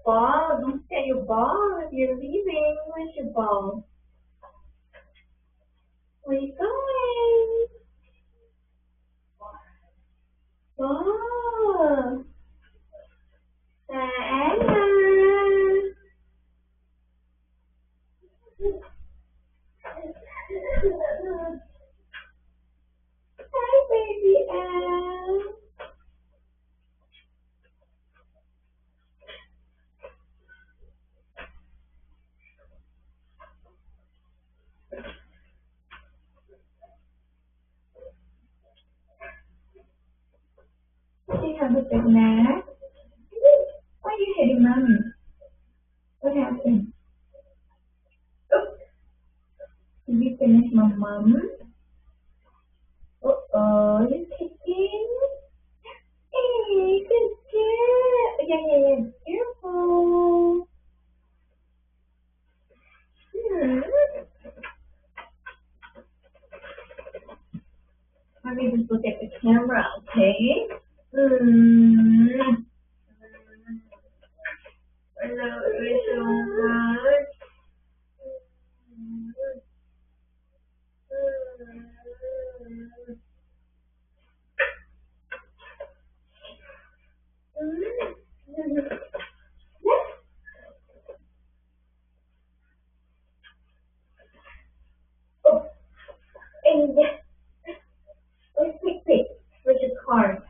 ball. Don't get your ball if you're leaving. Where's your ball? Where you going? Ball. Anna. Hi, baby Anne. You have a big neck. Why are you hitting mommy? What happened? Oh, did you finish my mom? Uh-oh, you kicking? Hey, good girl. Yeah. Careful. Hmm. Let me just look at the camera, okay? Hmm. I love you so much. Oh, and wait. Where's your card?